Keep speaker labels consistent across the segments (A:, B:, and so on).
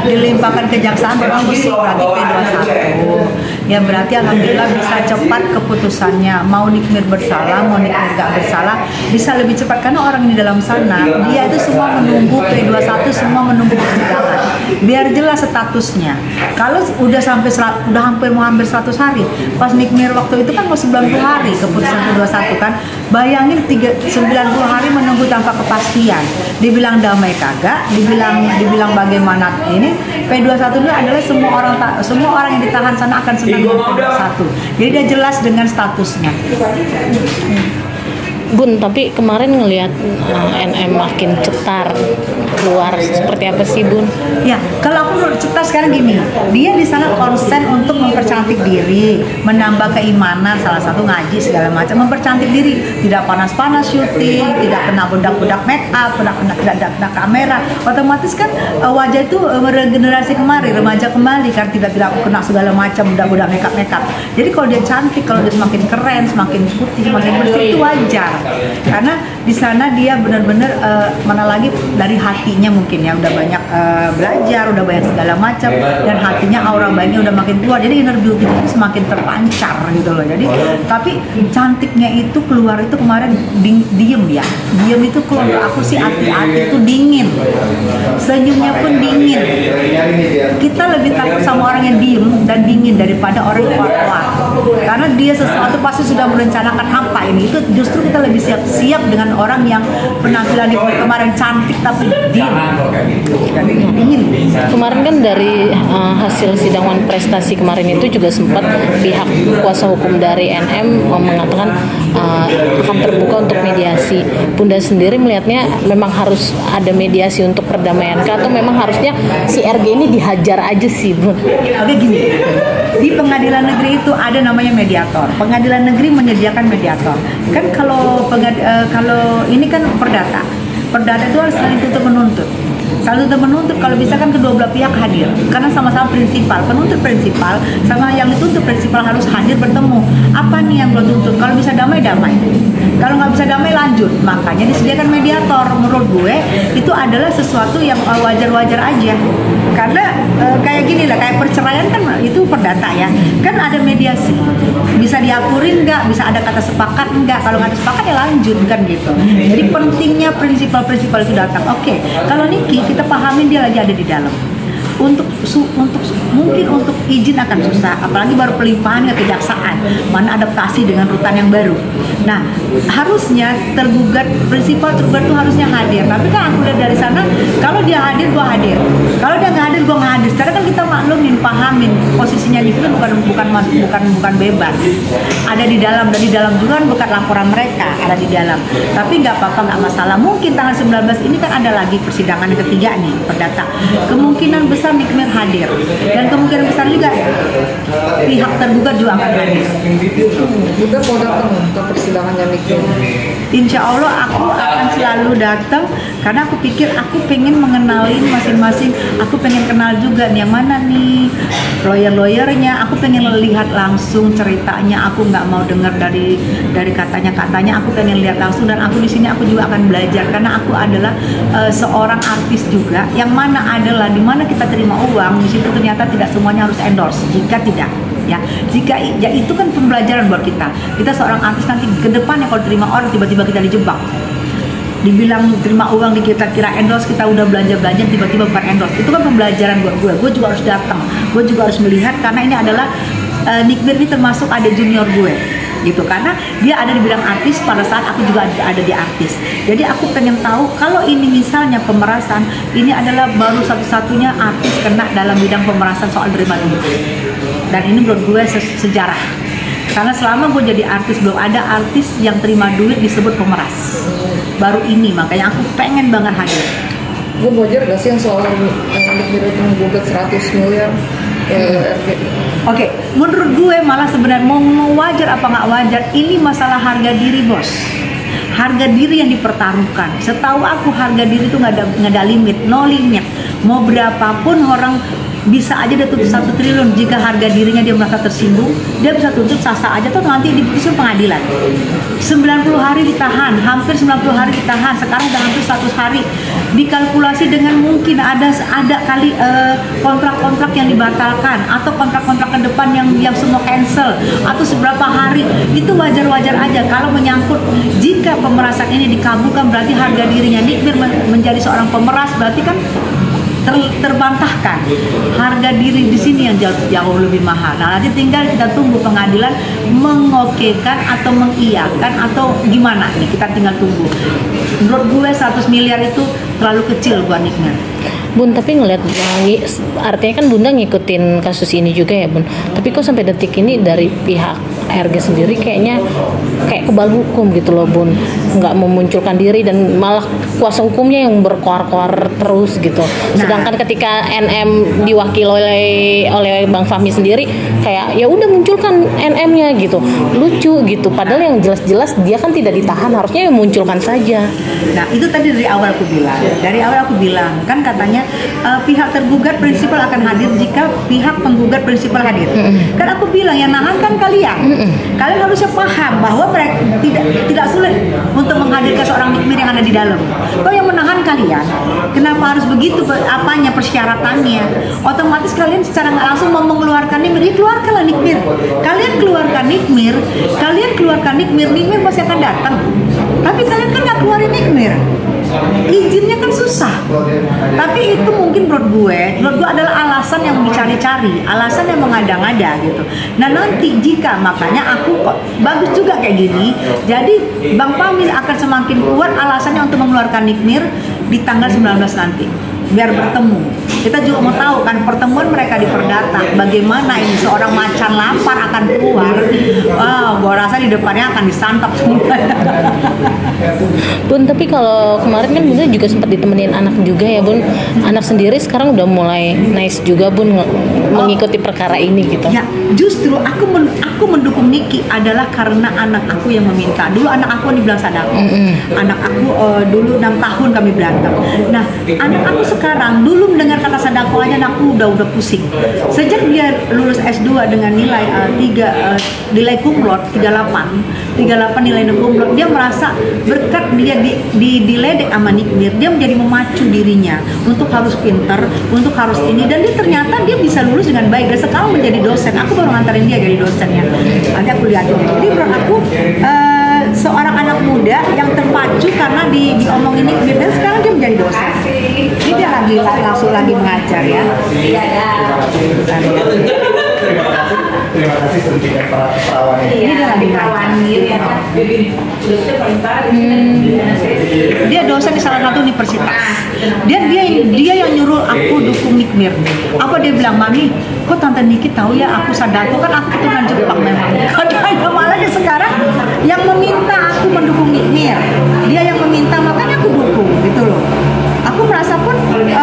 A: dilimpahkan kejaksaan berarti berarti P21. Ya berarti alhamdulillah bisa cepat keputusannya. Mau Nikmir bersalah, mau Nikmir gak bersalah, bisa lebih cepat karena orang di dalam sana dia itu semua menunggu P21, semua menunggu persidangan. Biar jelas statusnya. Kalau udah sampai udah hampir 100 hari, pas Nikmir waktu itu kan mau 90 hari keputusan P21 kan. Bayangin 90 hari menunggu tanpa kepastian. Dibilang damai kagak, dibilang bagaimana ini. P21 itu adalah semua orang yang ditahan sana akan senang dengan P21. Jadi dia jelas dengan statusnya.
B: Bun, tapi kemarin ngelihat NM makin cetar keluar, seperti apa sih Bun?
A: Ya, kalau aku cetar sekarang gini, dia di sana konsen untuk mempercantik diri, menambah keimanan, salah satu ngaji segala macam, mempercantik diri, tidak panas-panas syuting, tidak kena bedak-bedak make up, tidak kena kamera, otomatis kan wajah itu meregenerasi kembali, remaja kembali kan, tidak kena segala macam bedak-bedak make up. Jadi kalau dia cantik, kalau dia semakin keren, semakin putih, semakin bersih itu wajar. Karena di sana dia benar-benar mana lagi dari hatinya mungkin ya udah banyak belajar, udah banyak segala macam dan hatinya aura baiknya udah makin keluar. Jadi inner beauty itu semakin terpancar gitu loh. Jadi tapi cantiknya itu keluar itu kemarin diem ya. Diem itu kalau aku sih hati-hati itu dingin. Senyumnya pun dingin. Kita lebih takut sama orang yang diem dan dingin daripada orang yang kuat-kuat. Karena dia sesuatu pasti sudah merencanakan apa ini. Itu justru kita lebih siap-siap dengan orang yang penampilan di kemarin cantik tapi dingin.
B: Kemarin kan dari hasil sidang prestasi kemarin itu juga sempat pihak kuasa hukum dari NM mengatakan akan terbuka untuk mediasi. Bunda sendiri melihatnya memang harus ada mediasi untuk perdamaian atau memang harusnya si RG ini dihajar aja sih Bun?
A: Oke gini, di pengadilan negeri itu ada namanya mediator. Pengadilan negeri menyediakan mediator. Kan kalau ini kan perdata itu harus saling tutup menuntut. Saling tutup menuntut kalau bisa kan kedua belah pihak hadir karena sama-sama prinsipal, penuntut prinsipal sama yang dituntut prinsipal harus hadir bertemu. Apa nih yang lo tuntut? Kalau bisa damai, kalau nggak bisa damai lanjut. Makanya disediakan mediator. Menurut gue itu adalah sesuatu yang wajar-wajar aja. Karena kayak gini lah, kayak perceraian kan itu perdata ya, kan ada mediasi, bisa diakurin nggak, bisa ada kata sepakat nggak, kalau nggak ada sepakat ya lanjut kan gitu. Jadi pentingnya prinsipal-prinsipal itu datang. Oke, kalau Niki kita pahamin dia lagi ada di dalam. Mungkin untuk izin akan susah, apalagi baru pelimpahan ke kejaksaan, mana adaptasi dengan rutan yang baru. Nah, harusnya tergugat prinsipal tergugat itu harusnya hadir. Tapi kan aku lihat dari sana, kalau dia hadir, gua hadir. Kalau dia nggak hadir, gua nggak hadir. Sekarang kan kita maklumin, pahamin posisinya itu bukan bebas. Ada di dalam, dan di dalam juga kan bukan laporan mereka, ada di dalam. Tapi nggak apa-apa, nggak masalah. Mungkin tanggal 19 ini kan ada lagi persidangan yang ketiga nih, perdata. Kemungkinan besar Nikmir hadir dan kemungkinan besar juga pihak tergugat juga akan hadir.
C: Juga mau datang ke persidangannya Nikmir.
A: Insya Allah aku akan selalu datang karena aku pikir aku pengen mengenalin masing-masing. Aku pengen kenal juga nih yang mana nih lawyer-lawyernya. Aku pengen lihat langsung ceritanya. Aku nggak mau dengar dari katanya. Aku pengen lihat langsung dan aku di sini aku juga akan belajar karena aku adalah seorang artis juga. Yang mana adalah di mana kita terima uang di situ ternyata tidak semuanya harus endorse. Jika tidak ya itu kan pembelajaran buat kita seorang artis nanti ke depannya kalau terima orang tiba-tiba kita dijebak dibilang terima uang kita kira endorse, kita udah belanja tiba-tiba bukan endorse. Itu kan pembelajaran buat gue juga harus datang, gue juga harus melihat karena ini adalah Nikmir ini termasuk ada junior gue gitu, karena dia ada di bidang artis pada saat aku juga ada di artis. Jadi aku pengen tahu kalau ini misalnya pemerasan, ini adalah baru satu-satunya artis kena dalam bidang pemerasan soal terima duit. Dan ini menurut gue sejarah. Karena selama gue jadi artis belum ada artis yang terima duit disebut pemeras. Baru ini, makanya aku pengen banget hadir.
C: Gue wajar gak sih yang soal Nikmir itu menggugat 100 miliar ke RG?
A: Oke, menurut gue malah sebenarnya mau wajar apa nggak wajar, ini masalah harga diri bos. Harga diri yang dipertaruhkan. Setahu aku harga diri itu nggak ada limit, no limit. Mau berapapun orang bisa aja dia tuntut 1 triliun. Jika harga dirinya dia merasa tersinggung, dia bisa tuntut sah-sah aja tuh nanti diputusin pengadilan. 90 hari ditahan, hampir 90 hari ditahan, sekarang udah hampir 100 hari. Dikalkulasi dengan mungkin ada kali kontrak-kontrak yang dibatalkan atau kontrak-kontrak ke depan yang semua cancel atau seberapa hari, itu wajar-wajar aja. Kalau menyangkut jika pemerasan ini dikabulkan, berarti harga dirinya Nick Mir menjadi seorang pemeras, berarti kan terbantahkan. Harga diri di sini yang jauh lebih mahal. Nah, nanti tinggal kita tunggu pengadilan mengokekan atau mengiyakan atau gimana nih, kita tinggal tunggu. Menurut gue 100 miliar itu terlalu kecil buat Nick Mir.
B: Bun, tapi ngelihat artinya kan Bunda ngikutin kasus ini juga ya Bun, tapi kok sampai detik ini dari pihak HRG sendiri kayak kebal hukum gitu loh Bun, nggak memunculkan diri dan malah kuasa hukumnya yang berkoar-koar terus gitu. Sedangkan ketika NM diwakili oleh Bang Fahmi sendiri kayak ya udah munculkan NM-nya gitu, lucu gitu, padahal yang jelas-jelas dia kan tidak ditahan, harusnya yang munculkan saja.
A: Nah itu tadi dari awal aku bilang kan katanya pihak tergugat prinsipal akan hadir jika pihak penggugat prinsipal hadir. Kan aku bilang yang nahan kan kalian. Kalian harusnya paham bahwa mereka tidak sulit untuk menghadirkan seorang Nick Mir yang ada di dalam. Kalau yang menahan kalian, kenapa harus begitu persyaratannya? Otomatis kalian secara nggak langsung mau mengeluarkan Nick Mir, keluarkanlah Nick Mir. Kalian keluarkan Nick Mir, Nick Mir pasti akan datang. Tapi kalian kan nggak keluarin Nick Mir. Izinnya kan susah. Tapi itu mungkin menurut gue adalah alasan yang dicari-cari, alasan yang mengada-ngada gitu. Nah nanti jika makanya aku kok bagus juga kayak gini, jadi Bang Fahmi akan semakin kuat alasannya untuk mengeluarkan Nick Mir di tanggal 19 nanti, biar bertemu. Kita juga mau tahu kan pertemuan mereka di Perdata, bagaimana ini seorang macan lapar akan keluar. Gua rasa di depannya akan disantap semua.
B: Bun, tapi kalau kemarin kan Bunda juga sempat ditemenin anak juga ya Bun. Anak sendiri sekarang udah mulai nice juga Bun mengikuti perkara ini gitu.
A: Ya, justru aku mendukung Niki adalah karena anak aku yang meminta. Dulu anak aku dibilang sadako. Anak aku dulu 6 tahun kami berantem. Nah, anak aku sekarang dulu mendengar kata sadako aja aku udah pusing. Sejak dia lulus S2 dengan nilai nilai kumlot 38 nilai kumlot, dia merasa berkat dia diledek sama Nick Mir, dia menjadi memacu dirinya untuk harus pintar, untuk harus ini, dan dia ternyata dia bisa lulus dengan baik dan sekarang menjadi dosen. Aku baru nganterin dia jadi dosennya. Nanti aku lihatin. Jadi menurut aku seorang anak muda yang terpacu karena diomongin Nick Mir dan sekarang dia menjadi dosen. Ini dia langsung lagi mengajar ya.
D: Terima kasih sentikan para perawan ini.
A: Ini dia lagi mengajar. Dia dosen di salah satu universitas. Dia yang nyuruh aku dukung Nick Mir. Apa dia bilang, Mami, kok Tante Niki tahu ya aku sadako, kan aku keturunan Jepang memang. Katanya malah dia sekarang yang meminta aku mendukung Nick Mir. Dia yang meminta, makanya aku dukung gitu loh. Aku merasa pun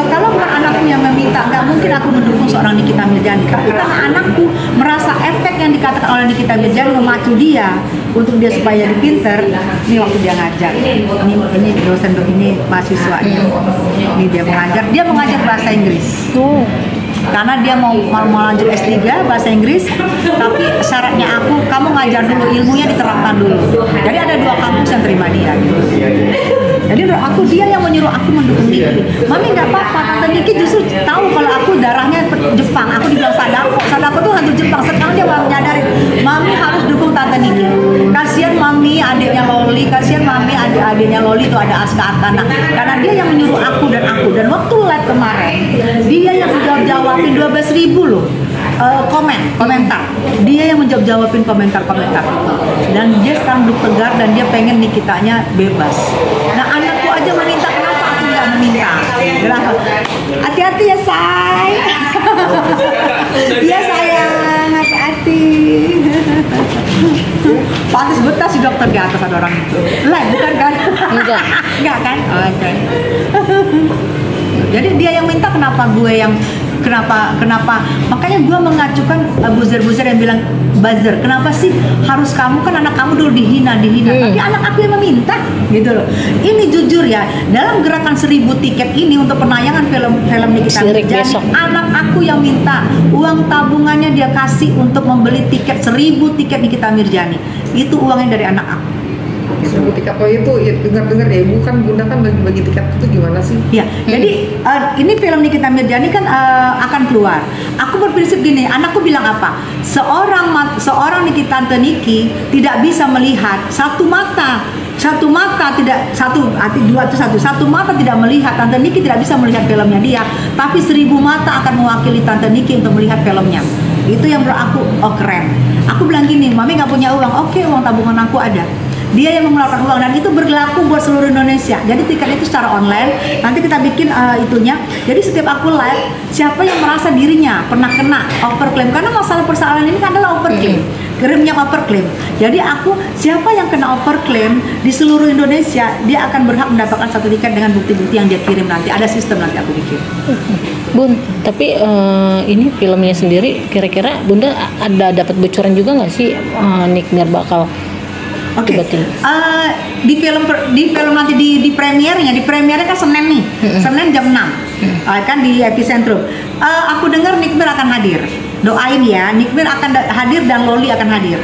A: kalau bukan anakku yang meminta, nggak mungkin aku mendukung seorang Nikita Mirzani. Tapi karena anakku merasa efek yang dikatakan oleh Nikita Mirzani memacu dia untuk dia supaya jadi pinter. Ini waktu dia ngajar, ini dosen ini mahasiswanya, ini dia mengajar bahasa Inggris. Karena dia mau lanjut S3 bahasa Inggris, tapi syaratnya kamu ngajar dulu, ilmunya diterapkan dulu. Jadi ada 2 kampus yang terima dia gitu. Jadi aku, dia yang menyuruh aku mendukung Niki. Mami nggak apa-apa, Tante Niki justru tahu kalau aku darahnya Jepang. Aku dibilang sadako tuh hantu Jepang. Sekarang dia baru nyadarin, Mami harus dukung Tante Niki. Kasihan Mami adiknya Loli, kasihan Mami adik-adiknya Loli itu ada Aska Akana. Karena dia yang menyuruh aku. Dan waktu live kemarin, dia yang jawabin 12.000 loh. Komentar. Dia yang menjawabin komentar dan dia sekarang duduk tegar dan dia pengen Nikitanya bebas. Nah anakku aja meminta, kenapa aku nggak meminta? Hati-hati ya say. Iya sayang, hati-hati. Pantes betah si dokter di atas ada orang itu. Lah bukan kan? Enggak kan? Oke. Jadi dia yang minta, kenapa gue yang kenapa makanya gue mengacukan buzzer yang bilang buzzer. Kenapa sih harus kamu, kan anak kamu dulu dihina, tapi anak aku yang meminta gitu loh. Ini jujur ya, dalam gerakan 1000 tiket ini untuk penayangan film Nikita Mirzani, anak aku yang minta uang tabungannya, dia kasih untuk membeli tiket 1000 tiket Nikita Mirzani. Itu uangnya dari anak aku.
C: 1000 tiket. Oh itu ya, dengar ya ibu, kan bunda kan bagi tiket itu gimana sih?
A: Ya, jadi ini film Nikita Mirzani kan akan keluar. Aku berprinsip gini, anakku bilang apa? Seorang Nikita Tante Niki tidak bisa melihat satu mata tidak, satu mata tidak melihat, Tante Niki tidak bisa melihat filmnya dia, tapi 1000 mata akan mewakili Tante Niki untuk melihat filmnya. Itu yang menurut aku, oh keren. Aku bilang gini, mami nggak punya uang, oke, uang tabungan aku ada. Dia yang mengeluarkan uang, dan itu berlaku buat seluruh Indonesia. Jadi tiket itu secara online, nanti kita bikin itunya. Jadi setiap aku live, siapa yang merasa dirinya pernah kena overclaim, karena masalah persoalan ini adalah overclaim, kirimnya overclaim. Jadi aku, siapa yang kena overclaim di seluruh Indonesia, dia akan berhak mendapatkan satu tiket dengan bukti-bukti yang dia kirim nanti. Ada sistem nanti aku bikin.
B: Bun, tapi ini filmnya sendiri, kira-kira Bunda ada dapat bocoran juga nggak sih Nikmir bakal?
A: Oke, di film nanti di premiernya kan Senin nih, Senin jam 6, kan di Epicentrum. Aku dengar Nikmir akan hadir. Doain ya, Nikmir akan hadir dan Loli akan hadir.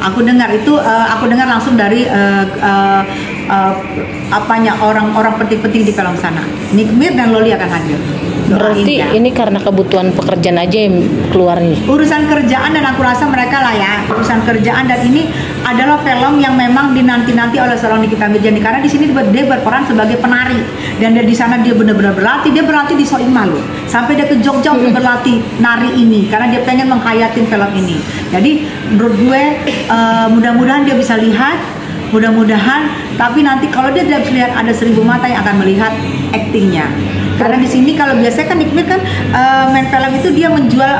A: Aku dengar itu, aku dengar langsung dari orang-orang penting-penting di film sana. Nikmir dan Loli akan hadir.
B: Berarti ya. Ini karena kebutuhan pekerjaan aja yang keluar nih.
A: Urusan kerjaan, dan aku rasa mereka lah ya, urusan kerjaan, dan ini adalah film yang memang dinanti-nanti oleh seorang Nikita Mirzani, karena di sini dia berperan sebagai penari, dan di sana dia benar-benar berlatih. Dia berlatih di Soima loh, sampai dia ke Jogja untuk berlatih nari ini, karena dia pengen menghayatin film ini. Jadi menurut gue mudah-mudahan dia bisa lihat, mudah-mudahan. Tapi nanti kalau dia tidak bisa lihat, ada 1000 mata yang akan melihat aktingnya. Karena di sini kalau biasanya kan Nikmir kan main film itu dia menjual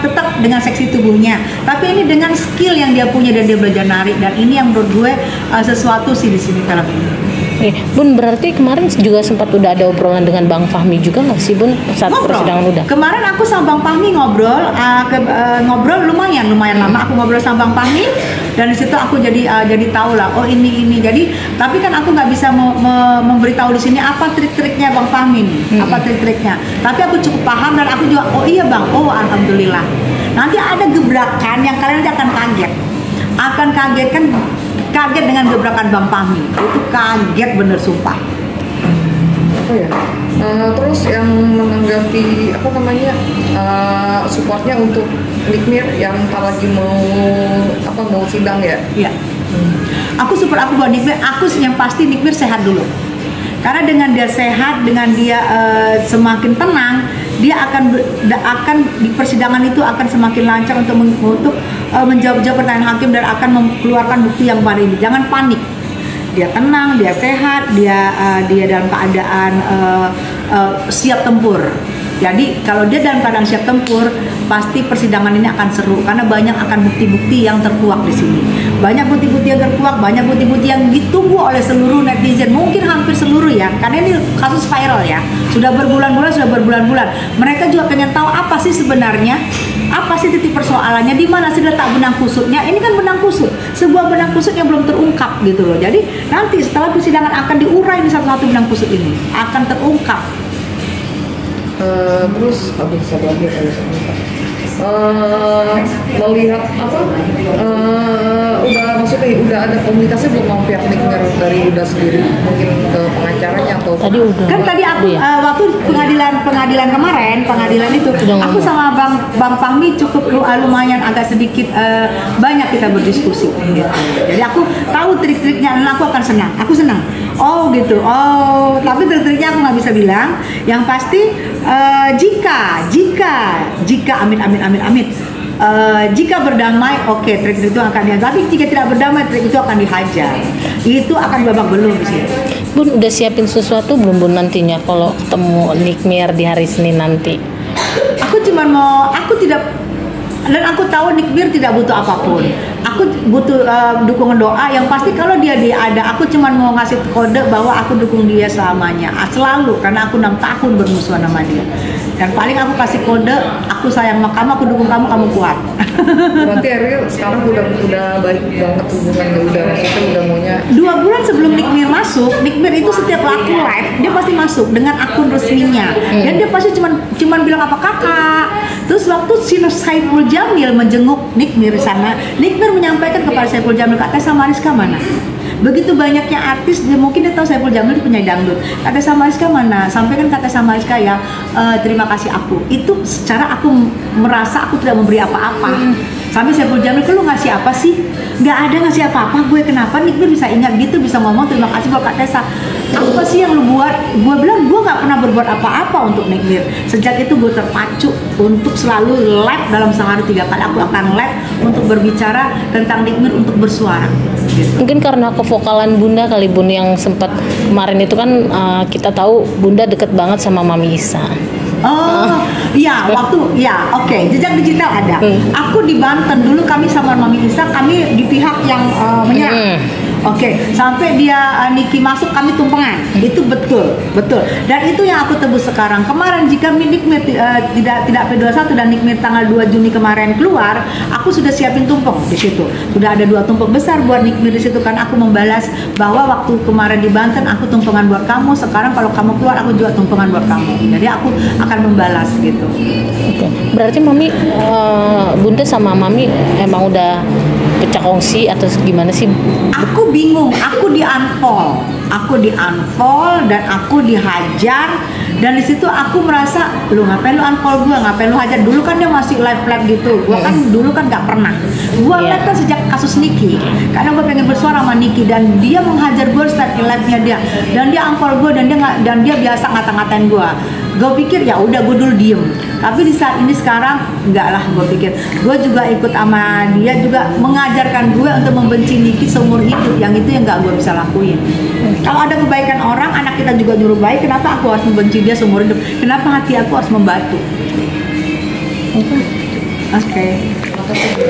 A: tetap dengan seksi tubuhnya, tapi ini dengan skill yang dia punya, dan dia belajar nari, dan ini yang menurut gue sesuatu sih di sini film ini.
B: Bun, berarti kemarin juga sempat udah ada obrolan dengan Bang Fahmi juga nggak sih Bun saat persidangan udah?
A: Kemarin aku sama Bang Fahmi ngobrol, ngobrol lumayan lama. Aku ngobrol sama Bang Fahmi, dan di situ aku jadi tahu lah, oh ini. Jadi tapi kan aku nggak bisa memberitahu di sini apa trik-triknya Bang Fahmi nih, apa trik-triknya. Tapi aku cukup paham, dan aku juga, oh iya Bang, oh alhamdulillah. Nanti ada gebrakan yang kalian nanti akan kaget dengan gebrakan Bang Fahmi. Itu kaget bener sumpah.
C: Oh ya. Terus yang menanggapi supportnya untuk Nikmir yang lagi mau sidang ya? Iya.
A: Aku support buat Nikmir. Aku yang pasti Nikmir sehat dulu. Karena dengan dia sehat, dengan dia semakin tenang, dia akan di persidangan itu akan semakin lancar untuk menjawab pertanyaan hakim, dan akan mengeluarkan bukti yang pada ini. Jangan panik. Dia tenang, dia sehat, dia dalam keadaan siap tempur. Jadi kalau dia dalam keadaan siap tempur, pasti persidangan ini akan seru, karena banyak akan bukti-bukti yang terkuak di sini. Banyak bukti-bukti yang terkuak, banyak bukti-bukti yang ditunggu oleh seluruh netizen, mungkin hampir seluruh ya, karena ini kasus viral ya. Sudah berbulan-bulan. Mereka juga pengen tahu apa sih sebenarnya, apa sih titik persoalannya, di mana sih letak benang kusutnya. Ini kan benang kusut, sebuah benang kusut yang belum terungkap gitu loh. Jadi nanti setelah persidangan akan diurai di satu-satu benang kusut ini, akan terungkap.
C: Terus melihat udah ada komunikasi belum sama pihak Nikmir dari Bunda sendiri, mungkin ke pengacaranya atau
A: tadi aku waktu pengadilan kemarin, pengadilan itu aku sama Bang Fahmi cukup lumayan agak sedikit banyak kita berdiskusi gitu. Jadi aku tahu trik-triknya, dan aku akan senang. Aku senang. Oh gitu. Oh, tapi trik-triknya aku nggak bisa bilang. Yang pasti jika amin. Jika berdamai, oke, trik itu akan dihajar. Tapi jika tidak berdamai, trik itu akan dihajar. Itu akan babak belum sih.
B: Bun, udah siapin sesuatu belum Bun nantinya kalau ketemu Nikmir di hari Senin nanti?
A: Aku tidak, dan aku tahu Nikmir tidak butuh apapun. aku butuh dukungan doa. Yang pasti kalau dia ada, aku cuma mau ngasih kode bahwa aku dukung dia selamanya, selalu, karena aku 6 tahun bermusuhan sama dia. Dan paling aku kasih kode, aku sayang sama kamu, aku dukung kamu, kamu kuat.
C: Berarti Ariel sekarang udah baik banget hubungannya, udah maksudnya udah maunya
A: 2 bulan sebelum Nikmir masuk, Nikmir itu setiap aku live dia pasti masuk dengan akun resminya, dan dia pasti cuman bilang apa kakak. Terus waktu Saiful Jamil menjenguk Nikmir di sana, Nikmir menyampaikan kepada Saiful Jamil, Kak Tessa Mariska mana? Begitu banyaknya artis, mungkin dia tahu Saiful Jamil itu penyanyi dangdut. Kak Tessa Mariska mana? Sampaikan Kak Tessa Mariska ya, terima kasih aku. Itu secara aku merasa aku tidak memberi apa-apa. Sampai Saiful Jamil, lu ngasih apa sih? Nggak ada ngasih apa-apa gue, kenapa Nikmir bisa ingat gitu, bisa ngomong terima kasih buat Kak Tessa. Apa sih yang lu buat? Gue bilang gue nggak pernah berbuat apa-apa untuk Nikmir. Sejak itu gue terpacu untuk selalu live dalam sehari 3 kali. Aku akan live untuk berbicara tentang Nikmir, untuk bersuara. Gitu.
B: Mungkin karena kevokalan Bunda kali, Bun, yang sempat kemarin itu kan kita tahu Bunda deket banget sama Mami Isa.
A: Oh, iya, oke. Jejak digital ada. Aku di Banten dulu, kami sama Mami Isa, kami di pihak yang menyerang. Oke, sampai dia Niki masuk kami tumpengan. Itu betul. Dan itu yang aku tebus sekarang. Kemarin jika Nikmir tidak P21 dan Nikmir tanggal 2 Juni kemarin keluar, aku sudah siapin tumpeng di situ. Sudah ada 2 tumpeng besar buat Nikmir di situ, kan aku membalas bahwa waktu kemarin di Banten aku tumpengan buat kamu, sekarang kalau kamu keluar aku juga tumpengan buat kamu. Jadi aku akan membalas gitu.
B: Oke. Berarti Mami, Bunda sama Mami emang udah pecah kongsi atau gimana sih?
A: Aku bingung, aku di unfollow dan aku dihajar, dan di situ aku merasa, lu ngapain lu unfollow gue, ngapain lu hajar. Dulu kan dia masih live gitu, gue kan dulu kan nggak pernah, gue live kan sejak kasus Niki, karena gue pengen bersuara sama Niki, dan dia menghajar gue start live-nya dia, dan dia unfollow gue, dan dia biasa ngata-ngatain gue. Gue pikir ya udah, gue dulu diem, tapi di saat ini sekarang enggak lah, gue pikir gue juga ikut sama dia, juga mengajarkan gue untuk membenci Niki seumur hidup, yang itu yang nggak gue bisa lakuin. Kalau ada kebaikan orang, anak kita juga nyuruh baik, kenapa aku harus membenci dia seumur hidup? Kenapa hati aku harus membatu? Oke.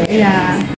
A: Iya.